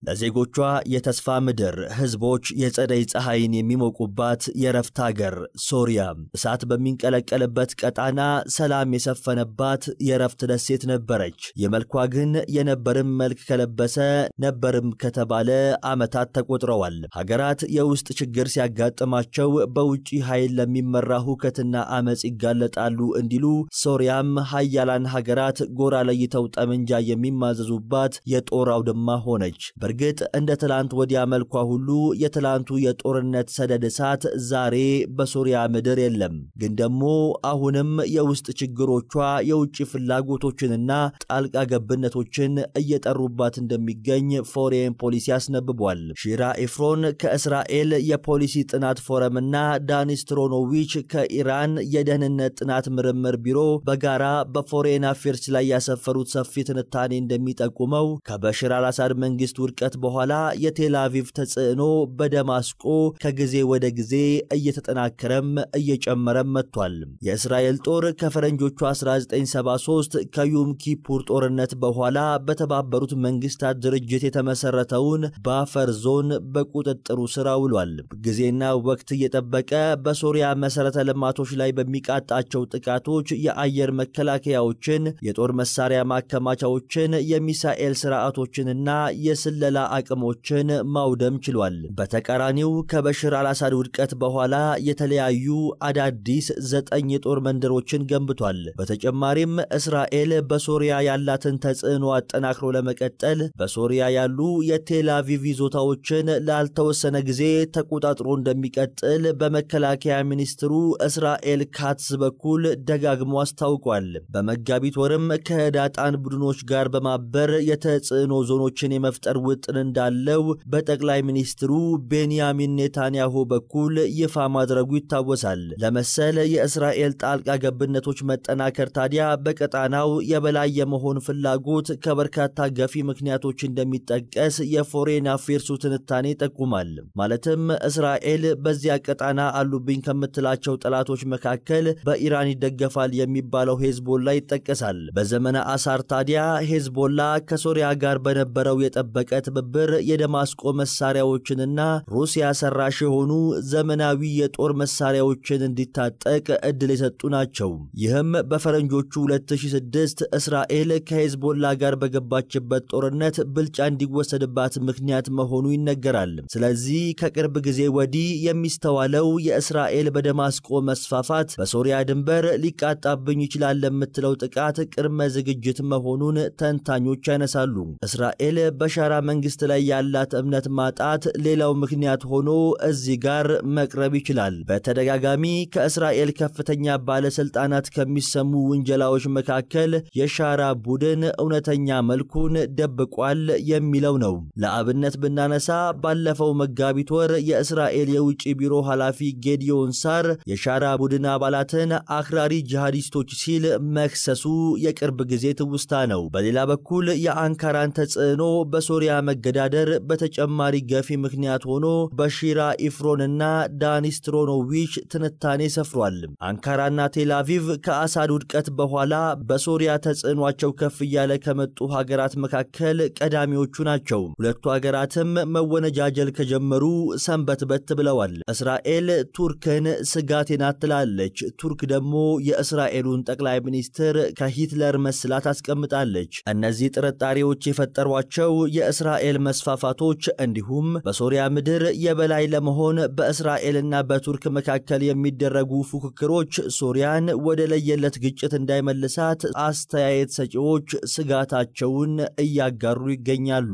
ለዜጎቿ የተስፋ ምድር ህዝቦች የጸደይ ፀሐይን የሚሞቁባት የረፍት ሀገር ሶሪያ እሳት በሚንቀለቀልበት ቀጣና ሰላም የሰፈነባት የረፍት ደሴት ነበረች። የመልኳ ግን የነበርም መልክ ከለበሰ ነበርም ከተባለ ዓመታት ተቆጥረዋል። ሀገራት የውስጥ ችግር ሲያጋጥማቸው በውጪ ኃይል ለሚመራ ሁከትና አመጽ ይጋለጣሉ እንዲሉ ሶሪያም ሀያላን ሀገራት ጎራ ለይተው ጠመንጃ የሚማዘዙባት የጦር አውድማ ሆነች። በርግጥ እንደ ትላንት ወዲያ መልኳ ሁሉ የትላንቱ የጦርነት ሰደድ እሳት ዛሬ በሶሪያ ምድር የለም። ግን ደግሞ አሁንም የውስጥ ችግሮቿ የውጭ ፍላጎቶችንና ጣልቃ ገብነቶችን እየጠሩባት እንደሚገኝ ፎሬን ፖሊሲ አስነብቧል። ሺራ ኤፍሮን ከእስራኤል የፖሊሲ ጥናት ፎረምና ዳኒስ ትሮኖቪች ከኢራን የደህንነት ጥናት ምርምር ቢሮ በጋራ በፎሬን አፌርስ ላይ ያሰፈሩት ሰፊ ትንታኔ እንደሚጠቁመው ከበሽር አልአሳድ መንግስት ውድቀት በኋላ የቴል አቪቭ ተጽዕኖ በደማስቆ ከጊዜ ወደ ጊዜ እየተጠናከረም እየጨመረም መጥቷል። የእስራኤል ጦር ከፈረንጆቹ 1973 ከዩም ኪፑር ጦርነት በኋላ በተባበሩት መንግስታት ድርጅት የተመሰረተውን ባፈር ዞን በቁጥጥሩ ስር አውሏል። ጊዜና ወቅት እየጠበቀ በሶሪያ መሰረተ ልማቶች ላይ በሚቃጣቸው ጥቃቶች የአየር መከላከያዎችን፣ የጦር መሳሪያ ማከማቻዎችን፣ የሚሳኤል ስርዓቶችንና የስለላ አቅሞችን ማውደም ችሏል። በተቃራኒው ከበሽር አልአሳድ ውድቀት በኋላ የተለያዩ አዳዲስ 9 የጦር መንደሮችን ገንብቷል። በተጨማሪም እስራኤል በሶሪያ ያላትን ተጽዕኖ አጠናክሮ ለመቀጠል በሶሪያ ያሉ የቴል አቪቭ ይዞታዎችን ላልተወሰነ ጊዜ ተቆጣጥሮ እንደሚቀጥል በመከላከያ ሚኒስትሩ እስራኤል ካትዝ በኩል ደጋግሞ አስታውቋል። በመጋቢት ወርም ከህዳጣን ቡድኖች ጋር በማበር የተጽዕኖ ዞኖችን የመፍጠር ውጥን እንዳለው በጠቅላይ ሚኒስትሩ ቤንያሚን ኔታንያሁ በኩል ይፋ ማድረጉ ይታወሳል። ለመሰለ የእስራኤል ጣልቃ ገብነቶች መጠናከር ታዲያ በቀጣናው የበላይ የመሆን ፍላጎት ከበርካታ ገፊ ምክንያቶች እንደሚጠቀስ የፎሬን አፌርሱ ትንታኔ ጠቁማል። ማለትም እስራኤል በዚያ ቀጣና አሉብኝ ከምትላቸው ጠላቶች መካከል በኢራን ይደገፋል የሚባለው ሄዝቦላ ይጠቀሳል። በዘመነ አሳር ታዲያ ሄዝቦላ ከሶሪያ ጋር በነበረው የጠበቀ ትብብር የደማስቆ መሳሪያዎችንና ሩሲያ ሰራሽ የሆኑ ዘመናዊ የጦር መሳሪያዎችን እንዲታጠቅ እድል የሰጡ ናቸው። ይህም በፈረንጆቹ 2006 እስራኤል ከሄዝቦላ ጋር በገባችበት ጦርነት ብልጫ እንዲወሰድባት ምክንያት መሆኑ ይነገራል። ስለዚህ ከቅርብ ጊዜ ወዲህ የሚስተዋለው የእስራኤል በደማስቆ መስፋፋት በሶሪያ ድንበር ሊቃጣብኝ ይችላል ለምትለው ጥቃት ቅድመ ዝግጅት መሆኑን ተንታኞች ያነሳሉ። እስራኤል በሻራ መንግስት ላይ ያላት እምነት ማጣት ሌላው ምክንያት ሆኖ እዚህ ጋር መቅረብ ይችላል። በተደጋጋሚ ከእስራኤል ከፍተኛ ባለስልጣናት ከሚሰሙ ውንጀላዎች መካከል የሻራ ቡድን እውነተኛ መልኩን ደብቋል የሚለው ነው። ለአብነት ብናነሳ ባለፈው መጋቢት ወር የእስራኤል የውጭ ቢሮ ኃላፊ ጌዲዮን ሳር የሻራ ቡድን አባላትን አክራሪ ጂሃዲስቶች ሲል መክሰሱ የቅርብ ጊዜ ትውስታ ነው። በሌላ በኩል የአንካራን ተጽዕኖ በሶሪያ መገዳደር በተጨማሪ ገፊ ምክንያት ሆኖ በሺራ ኢፍሮንና ዳኒስ ትሮኖቪች ትንታኔ ሰፍሯል። አንካራና ቴል አቪቭ ከአሳድ ውድቀት በኋላ በሶሪያ ተጽዕኗቸው ከፍ እያለ ከመጡ ሀገራት መካከል ቀዳሚዎቹ ናቸው። ሁለቱ ሀገራትም መወነጃጀል ከጀመሩ ሰንበትበት ብለዋል። እስራኤል ቱርክን ስጋቴ ናት ትላለች። ቱርክ ደግሞ የእስራኤሉን ጠቅላይ ሚኒስትር ከሂትለር መስላ ታስቀምጣለች። እነዚህ ጥርጣሬዎች የፈጠሯቸው የእስራኤል መስፋፋቶች እንዲሁም በሶሪያ ምድር የበላይ ለመሆን በእስራኤልና በቱርክ መካከል የሚደረጉ ፉክክሮች ሶሪያን ወደ ለየለት ግጭት እንዳይመልሳት አስተያየት ሰጪዎች ስጋታቸውን እያጋሩ ይገኛሉ።